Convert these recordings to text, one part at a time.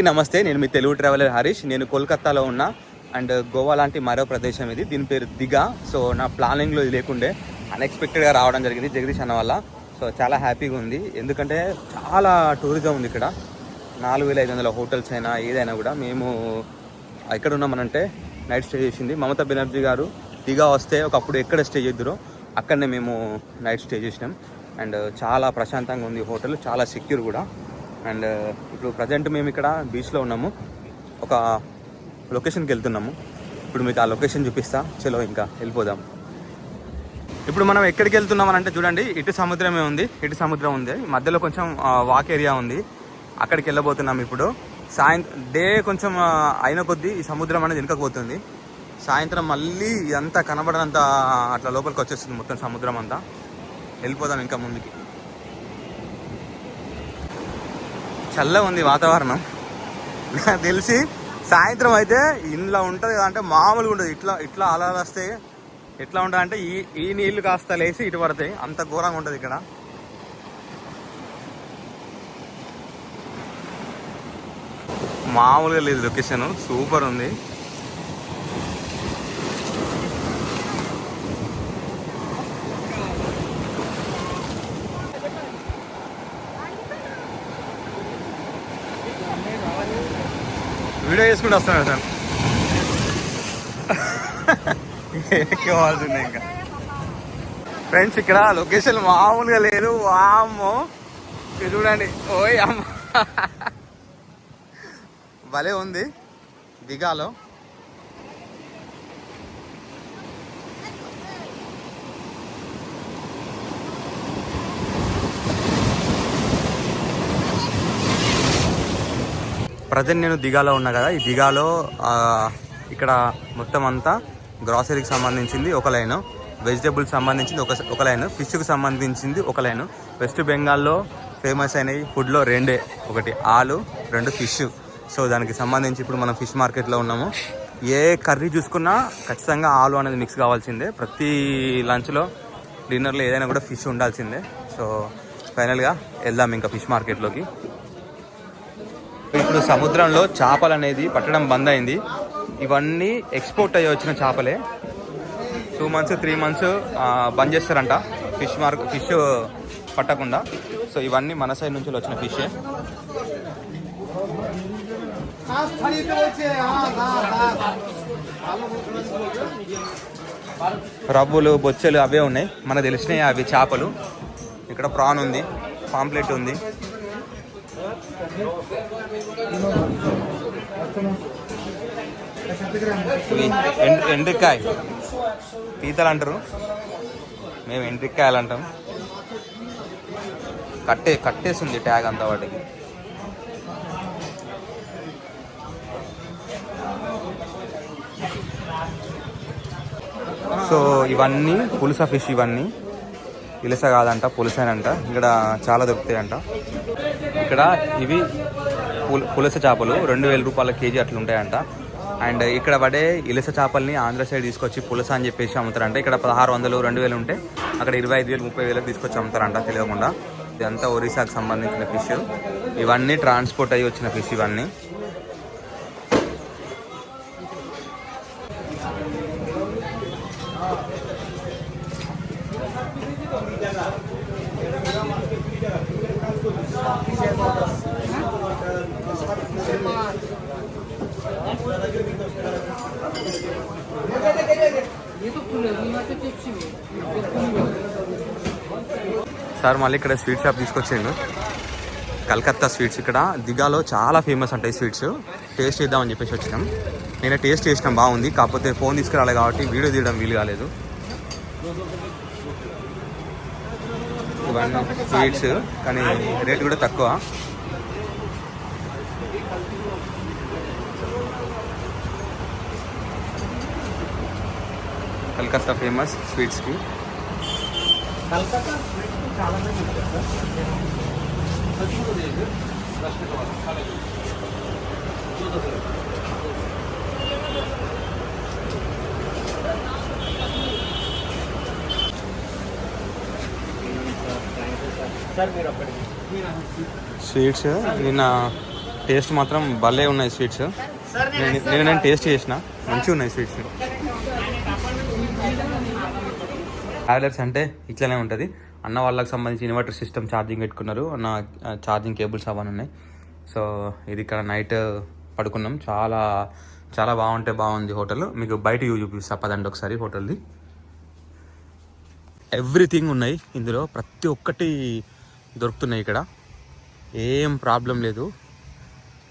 నమస్తే, నేను మీ తెలుగు ట్రావెలర్ హరీష్. నేను కోల్కతాలో ఉన్నా అండ్ గోవా లాంటి మరో ప్రదేశం ఇది. దీని పేరు దిగా. సో నా ప్లానింగ్లో ఇది లేకుండే అన్ఎక్స్పెక్టెడ్గా రావడం జరిగింది జగదీష్ అన్న వల్ల. సో చాలా హ్యాపీగా ఉంది, ఎందుకంటే చాలా టూరిజం ఉంది ఇక్కడ. 4500 హోటల్స్ అయినా ఏదైనా కూడా. మేము ఎక్కడ ఉన్నామనంటే నైట్ స్టే చేసింది మమతా బెనర్జీ గారు. దిగా వస్తే ఒకప్పుడు ఎక్కడ స్టే చేద్దురో అక్కడనే మేము నైట్ స్టే చేసినాం. అండ్ చాలా ప్రశాంతంగా ఉంది హోటల్, చాలా సెక్యూర్ కూడా. అండ్ ఇప్పుడు ప్రజెంట్ మేము ఇక్కడ బీచ్లో ఉన్నాము, ఒక లొకేషన్కి వెళ్తున్నాము. ఇప్పుడు మీకు ఆ లొకేషన్ చూపిస్తా, చలో ఇంకా వెళ్ళిపోదాం. ఇప్పుడు మనం ఎక్కడికి వెళ్తున్నామని అంటే చూడండి, ఇటు సముద్రమే ఉంది, ఇటు సముద్రం ఉంది, మధ్యలో కొంచెం వాక్ ఏరియా ఉంది, అక్కడికి వెళ్ళబోతున్నాం. ఇప్పుడు డే కొంచెం అయిన కొద్దీ ఈ సముద్రం అనేది వెనకపోతుంది. సాయంత్రం మళ్ళీ ఇదంతా కనబడనంత అట్లా లోపలికి వచ్చేస్తుంది మొత్తం సముద్రం అంతా. వెళ్ళిపోదాం ఇంకా ముందుకి. చల్లగా ఉంది వాతావరణం. నాకు తెలిసి సాయంత్రం అయితే ఇంట్లో ఉంటుంది కదా, అంటే మామూలుగా ఉంటుంది. ఇట్లా అలా వస్తే ఎట్లా ఉంటుంది అంటే ఈ నీళ్లు కాస్త లేసి ఇటు పడతాయి, అంత ఘోరంగా ఉంటుంది ఇక్కడ. మామూలుగా లేదు, లొకేషన్ సూపర్ ఉంది. వీడియో చేసుకుంటూ వస్తాను సార్, ఎక్కివాల్సిందే ఇంకా. ఫ్రెండ్స్ ఇక్కడ లొకేషన్ మామూలుగా లేదు, వామ్మో చూడండి. ఓయ్ అమ్మ, భలే ఉంది దిగాలో. ప్రజెంట్ నేను దిగాలో ఉన్నా కదా. ఈ దిగాలో ఇక్కడ మొత్తం అంతా గ్రాసరీకి సంబంధించింది ఒక లైను, వెజిటేబుల్కి సంబంధించింది ఒక లైను, ఫిష్కి సంబంధించింది ఒక లైను. వెస్ట్ బెంగాల్లో ఫేమస్ అయినవి ఫుడ్లో రెండే, ఒకటి ఆలు, 2 ఫిష్. సో దానికి సంబంధించి ఇప్పుడు మనం ఫిష్ మార్కెట్లో ఉన్నాము. ఏ కర్రీ చూసుకున్నా ఖచ్చితంగా ఆలు అనేది మిక్స్ కావాల్సిందే. ప్రతి లంచ్లో, డిన్నర్లో ఏదైనా కూడా ఫిష్ ఉండాల్సిందే. సో ఫైనల్గా వెళ్దాం ఇంకా ఫిష్ మార్కెట్లోకి. ఇప్పుడు సముద్రంలో చేపలు అనేది పట్టడం బంద్ అయింది. ఇవన్నీ ఎక్స్పోర్ట్ అయ్యి వచ్చిన చేపలే. 2 months 3 months బంద్ చేస్తారంట ఫిష్ పట్టకుండా. సో ఇవన్నీ మన సైడ్ నుంచి వచ్చిన ఫిషే. రవ్వులు, బొచ్చెలు అవే ఉన్నాయి, మనకు తెలిసినాయి అవి చేపలు. ఇక్కడ ప్రాన్ ఉంది, పాంప్లెట్ ఉంది. ఎండ్రికాయ పీతలు అంటారు, మేము ఎండ్రికాయలు అంటాం. కట్టేసింది ట్యాగ్ అంతా వాటికి. సో ఇవన్నీ పులుస ఫిష్, ఇవన్నీ ఇలస కాదంట, పులుసనంట. ఇక్కడ చాలా దొరుకుతాయంట. ఇక్కడ ఇవి పులస చేపలు 2000 రూపాయల కేజీ అట్లా ఉంటాయంట. అండ్ ఇక్కడ పడే ఇలస చేపల్ని ఆంధ్ర సైడ్ తీసుకొచ్చి పులస అని చెప్పేసి అమ్ముతారంట. ఇక్కడ 1600 2000 ఉంటే అక్కడ 25,000 30,000 తీసుకొచ్చి అమ్ముతారంట తెలియకుండా. ఇదంతా ఒరిస్సాకు సంబంధించిన ఫిష్. ఇవన్నీ ట్రాన్స్పోర్ట్ అయ్యి వచ్చిన ఫిష్ ఇవన్నీ. సార్ మళ్ళీ ఇక్కడ స్వీట్ షాప్ తీసుకొచ్చాను, కలకత్తా స్వీట్స్. ఇక్కడ దిగాలో చాలా ఫేమస్ అంటాయి స్వీట్స్. టేస్ట్ చేద్దామని చెప్పేసి వచ్చినాం. నేను టేస్ట్ చేసినాం, బాగుంది. కాకపోతే ఫోన్ తీసుకురాలి కాబట్టి వీడియో తీయడం వీలు కాలేదు. ఇవన్నీ స్వీట్స్, కానీ రేట్ కూడా తక్కువ. కలకత్తా ఫేమస్ స్వీట్స్కి. స్వీట్స్ నిన్న టేస్ట్ మాత్రం భలే ఉన్నాయి స్వీట్స్. నేను టేస్ట్ చేసిన, మంచిగా ఉన్నాయి స్వీట్స్. ట్రావెలర్స్ అంటే ఇట్లనే ఉంటుంది. అన్న వాళ్ళకి సంబంధించి ఇన్వర్టర్ సిస్టమ్ ఛార్జింగ్ పెట్టుకున్నారు, అన్న ఛార్జింగ్ కేబుల్స్ అవన్నీ ఉన్నాయి. సో ఇది ఇక్కడ నైట్ పడుకున్నాం. చాలా చాలా బాగుంది హోటల్. మీకు బయట వ్యూ చూపిస్తా పదండి ఒకసారి హోటల్ది. ఎవ్రీథింగ్ ఉన్నాయి ఇందులో, ప్రతి ఒక్కటి దొరుకుతున్నాయి ఇక్కడ, ఏం ప్రాబ్లం లేదు.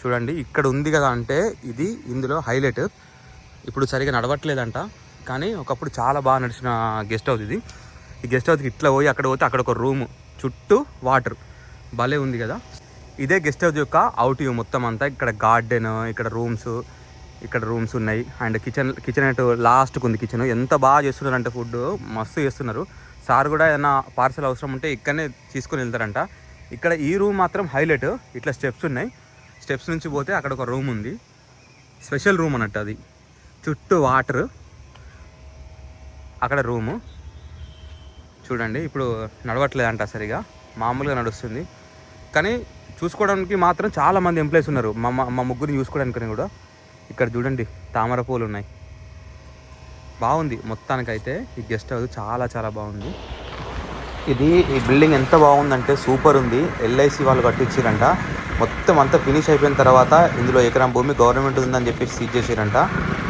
చూడండి ఇక్కడ ఉంది కదా, అంటే ఇది ఇందులో హైలైట్. ఇప్పుడు సరిగా నడవట్లేదంట, కానీ ఒకప్పుడు చాలా బాగా నడిచిన గెస్ట్ హౌస్ ఇది. ఈ గెస్ట్ హౌస్కి ఇట్లా పోయి అక్కడ పోతే అక్కడ ఒక రూము, చుట్టూ వాటర్, భలే ఉంది కదా. ఇదే గెస్ట్ హౌస్ యొక్క అవుట్ వ్యూ మొత్తం అంతా. ఇక్కడ గార్డెన్, ఇక్కడ రూమ్స్ ఉన్నాయి. అండ్ కిచెన్ అటు లాస్ట్కి ఉంది కిచెన్. ఎంత బాగా చేస్తున్నారు అంటే ఫుడ్ మస్తు చేస్తున్నారు. సార్ కూడా ఏదైనా పార్సల్ అవసరం ఉంటే ఇక్కడనే తీసుకొని వెళ్తారంట. ఇక్కడ ఈ రూమ్ మాత్రం హైలైట్. ఇట్లా స్టెప్స్ ఉన్నాయి, స్టెప్స్ నుంచి పోతే అక్కడ ఒక రూమ్ ఉంది, స్పెషల్ రూమ్ అన్నట్టు. అది చుట్టూ వాటర్, అక్కడ రూము. చూడండి ఇప్పుడు నడవట్లేదంట సరిగా, మామూలుగా నడుస్తుంది. కానీ చూసుకోవడానికి మాత్రం చాలామంది ఎంప్లాయీస్ ఉన్నారు. మా ముగ్గురిని చూసుకోవడానికి కూడా. ఇక్కడ చూడండి తామర పూలు ఉన్నాయి. బాగుంది మొత్తానికైతే ఈ గెస్ట్ హౌస్ చాలా బాగుంది. ఈ బిల్డింగ్ ఎంత బాగుందంటే సూపర్ ఉంది. LIC వాళ్ళు కట్టించారంట. మొత్తం అంతా ఫినిష్ అయిపోయిన తర్వాత ఇందులో ఎకరం భూమి గవర్నమెంట్ ఉందని చెప్పేసి సీజ్ చేసారంట.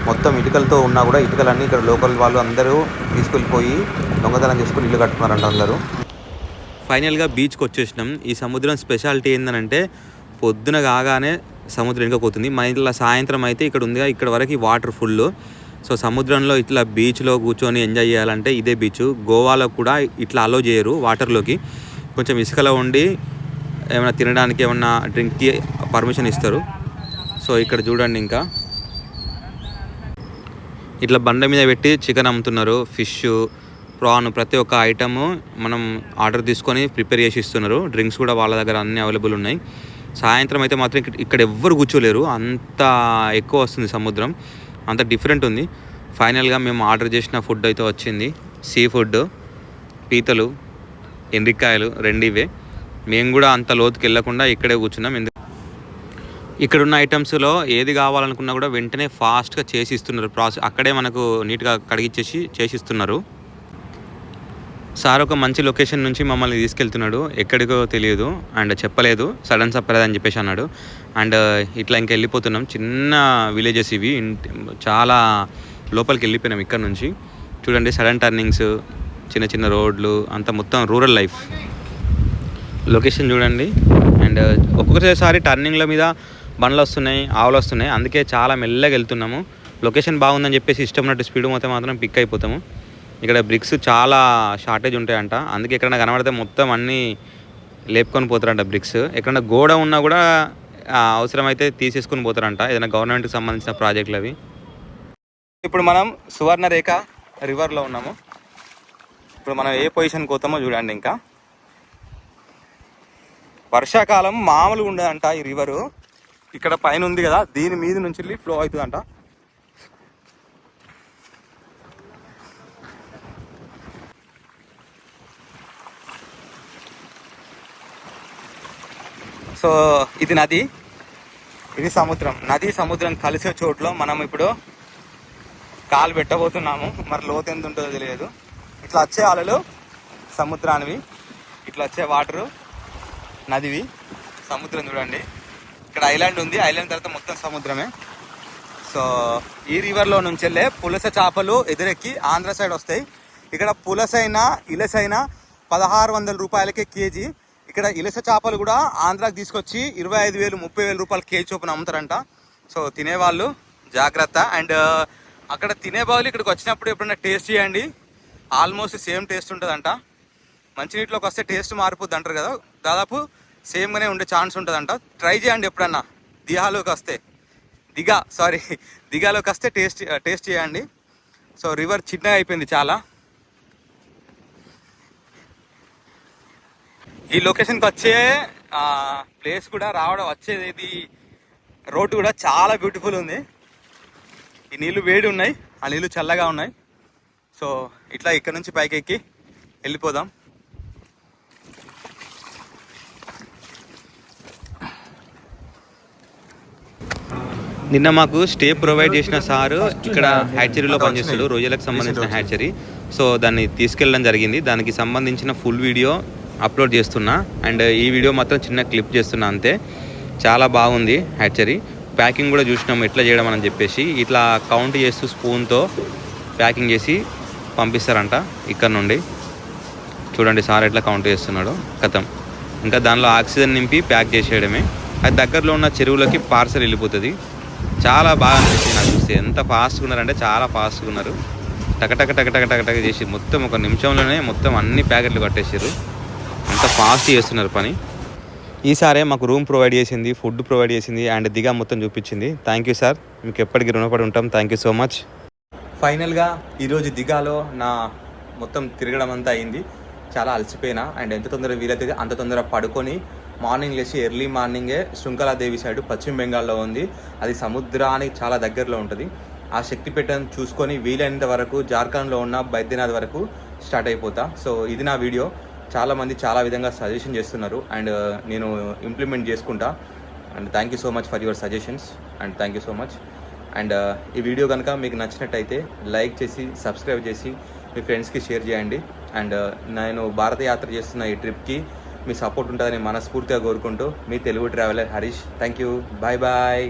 మొత్తం ఇటుకలతో ఉన్నా కూడా ఇటుకలన్నీ ఇక్కడ లోకల్ వాళ్ళు అందరూ తీసుకెళ్ళిపోయి దొంగతనం చేసుకుని ఇల్లు కట్టుకున్నారంట అందరూ. ఫైనల్గా బీచ్కి వచ్చేసినాం. ఈ సముద్రం స్పెషాలిటీ ఏంటంటే పొద్దున కాగానే సముద్రం ఎండిపోతుంది. మళ్ళీ సాయంత్రం అయితే ఇక్కడ ఉందిగా, ఇక్కడ వరకు వాటర్ ఫుల్. సో సముద్రంలో ఇట్లా బీచ్లో కూర్చొని ఎంజాయ్ చేయాలంటే ఇదే బీచ్. గోవాలో కూడా ఇట్లా అలో చేయరు వాటర్లోకి. కొంచెం ఇసుకలో ఉండి ఏమైనా తినడానికి ఏమన్నా డ్రింక్కి పర్మిషన్ ఇస్తారు. సో ఇక్కడ చూడండి ఇంకా ఇట్లా బండ మీద పెట్టి చికెన్ అమ్ముతున్నారు, ఫిష్, ప్రాన్, ప్రతి ఒక్క ఐటము మనం ఆర్డర్ తీసుకొని ప్రిపేర్ చేసి ఇస్తున్నారు. డ్రింక్స్ కూడా వాళ్ళ దగ్గర అన్నీ అవైలబుల్ ఉన్నాయి. సాయంత్రం అయితే మాత్రం ఇక్కడ ఎవ్వరు కూర్చోలేరు, అంత ఎక్కువ వస్తుంది సముద్రం, అంత డిఫరెంట్ ఉంది. ఫైనల్గా మేము ఆర్డర్ చేసిన ఫుడ్ అయితే వచ్చింది. సీ ఫుడ్, పీతలు, ఎండ్రికాయలు, రెండివే. మేము కూడా అంత లోతుకి వెళ్ళకుండా ఇక్కడే కూర్చున్నాం. ఇక్కడున్న ఐటమ్స్లో ఏది కావాలనుకున్నా కూడా వెంటనే ఫాస్ట్గా చేసి ఇస్తున్నారు. అక్కడే మనకు నీట్గా కడిగిచ్చేసి చేసిస్తున్నారు. సార్ ఒక మంచి లొకేషన్ నుంచి మమ్మల్ని తీసుకెళ్తున్నాడు, ఎక్కడికో తెలియదు అండ్ చెప్పలేదు, సడన్ సర్ప్రైజ్ అని చెప్పేసి అన్నాడు. అండ్ ఇట్లా ఇంక వెళ్ళిపోతున్నాం. చిన్న విలేజెస్ ఇవి, చాలా లోపలికి వెళ్ళిపోయినాం ఇక్కడ నుంచి. చూడండి సడన్ టర్నింగ్స్, చిన్న రోడ్లు, అంతా మొత్తం రూరల్ లైఫ్. లొకేషన్ చూడండి. అండ్ ఒక్కొక్కసారి టర్నింగ్ల మీద బండ్లు వస్తున్నాయి, ఆవులు వస్తున్నాయి, అందుకే చాలా మెల్లగా వెళ్తున్నాము. లొకేషన్ బాగుందని చెప్పేసి ఇష్టం ఉన్నట్టు స్పీడ్ మాత్రం పిక్ అయిపోతాము. ఇక్కడ బ్రిక్స్ చాలా షార్టేజ్ ఉంటాయంట, అందుకే ఎక్కడైనా కనబడితే మొత్తం అన్నీ లేపుకొని పోతారంట బ్రిక్స్. ఎక్కడైనా గోడ ఉన్నా కూడా అవసరమైతే తీసేసుకొని పోతారంట, ఏదైనా గవర్నమెంట్కి సంబంధించిన ప్రాజెక్టులు అవి. ఇప్పుడు మనం సువర్ణరేఖ రివర్లో ఉన్నాము. ఇప్పుడు మనం ఏ పొజిషన్కి పోతామో చూడండి. ఇంకా వర్షాకాలం మామూలుగా ఉండదంట ఈ రివరు. ఇక్కడ పైన ఉంది కదా, దీని మీద నుంచి ఫ్లో అవుతుందంట. సో ఇది నది, ఇది సముద్రం. నది సముద్రం కలిసే చోట్లో మనం ఇప్పుడు కాలు పెట్టబోతున్నాము. మరి లోతు ఎంత ఉంటుందో తెలియదు. ఇట్లా వచ్చే అలలు సముద్రానివి, ఇట్లా వచ్చే వాటరు నదివి. సముద్రం చూడండి, ఇక్కడ ఐలాండ్ ఉంది, ఐలాండ్ తర్వాత మొత్తం సముద్రమే. సో ఈ రివర్లో నుంచి వెళ్ళే పులస చేపలు ఎదురెక్కి ఆంధ్ర సైడ్ వస్తాయి. ఇక్కడ పులసైనా ఇలసైనా 1600 రూపాయలకే కేజీ. ఇక్కడ ఇలస చేపలు కూడా ఆంధ్రాకి తీసుకొచ్చి 25,000 30,000 రూపాయలు కేజీ చొప్పున అమ్ముతారంట. సో తినేవాళ్ళు జాగ్రత్త. అండ్ అక్కడ తినే వాళ్ళు ఇక్కడికి వచ్చినప్పుడు ఎప్పుడైనా టేస్ట్ చేయండి, ఆల్మోస్ట్ సేమ్ టేస్ట్ ఉంటుందంట. మంచినీటిలోకి వస్తే టేస్ట్ మారిపోద్ది అంటారు కదా, దాదాపు సేమ్గానే ఉండే ఛాన్స్ ఉంటుందంట. ట్రై చేయండి ఎప్పుడన్నా దిగాలోకి వస్తే, దిగాలోకి వస్తే టేస్ట్ చేయండి. సో రివర్ చిన్నగా అయిపోయింది చాలా. ఈ లొకేషన్కి వచ్చే ప్లేస్ కూడా వచ్చేది రోడ్డు కూడా చాలా బ్యూటిఫుల్ ఉంది. ఈ నీళ్ళు వేడి ఉన్నాయి, ఆ నీళ్ళు చల్లగా ఉన్నాయి. సో ఇట్లా ఇక్కడ నుంచి పైకి ఎక్కి వెళ్ళిపోదాం. నిన్న మాకు స్టే ప్రొవైడ్ చేసిన సారు ఇక్కడ హ్యాచరీలో పనిచేస్తాడు, రొయ్యలకు సంబంధించిన హ్యాచరీ. సో దాన్ని తీసుకెళ్ళడం జరిగింది. దానికి సంబంధించిన ఫుల్ వీడియో అప్లోడ్ చేస్తున్నా. అండ్ ఈ వీడియో మాత్రం చిన్న క్లిప్ చేస్తున్నా అంతే. చాలా బాగుంది హ్యాచరీ. ప్యాకింగ్ కూడా చూసినాము ఎట్లా చేయడం అని చెప్పేసి. ఇట్లా కౌంట్ చేస్తూ స్పూన్తో ప్యాకింగ్ చేసి పంపిస్తారంట ఇక్కడ నుండి. చూడండి సార్ ఎట్లా కౌంట్ చేస్తున్నాడు. కథం ఇంకా దానిలో ఆక్సిజన్ నింపి ప్యాక్ చేసేయడమే. అది దగ్గరలో ఉన్న చెరువులకి పార్సల్ వెళ్ళిపోతుంది. చాలా బాగా అనిపిస్తుంది నాకు చూస్తే. ఎంత ఫాస్ట్గా ఉన్నారంటే చాలా ఫాస్ట్గా ఉన్నారు. టకటక టకటక టకటక చేసి మొత్తం ఒక నిమిషంలోనే మొత్తం అన్ని ప్యాకెట్లు కట్టేసారు. అంత ఫాస్ట్ చేస్తున్నారు పని. ఈసారే మాకు రూమ్ ప్రొవైడ్ చేసింది, ఫుడ్ ప్రొవైడ్ చేసింది అండ్ దిగా మొత్తం చూపించింది. థ్యాంక్ యూ సార్, మీకు ఎప్పటికీ రుణపడి ఉంటాం. Thank you so much. ఫైనల్గా ఈరోజు దిగాలో నా మొత్తం తిరగడం అంతా అయింది. చాలా అలసిపోయినా అండ్ ఎంత తొందరగా వీలైతే అంత తొందరగా పడుకొని మార్నింగ్ లేచి ఎర్లీ మార్నింగే శృంఖలాదేవి సైడ్ పశ్చిమ బెంగాల్లో ఉంది. అది సముద్రానికి చాలా దగ్గరలో ఉంటుంది. ఆ శక్తిపీఠం చూసుకొని వీలైనంత వరకు జార్ఖండ్లో ఉన్న బైద్యనాథ్ వరకు స్టార్ట్ అయిపోతా. సో ఇది నా వీడియో. చాలామంది చాలా విధంగా సజెషన్ చేస్తున్నారు అండ్ నేను ఇంప్లిమెంట్ చేసుకుంటా. And thank you so much for your suggestions and thank you so much. And ఈ వీడియో కనుక మీకు నచ్చినట్టయితే లైక్ చేసి సబ్స్క్రైబ్ చేసి మీ ఫ్రెండ్స్కి షేర్ చేయండి. అండ్ నేను భారత యాత్ర చేస్తున్న ఈ ట్రిప్కి మీ సపోర్ట్ ఉంటుందని మనస్ఫూర్తిగా కోరుకుంటూ మీ Telugu traveller Harish. Thank you. Bye bye.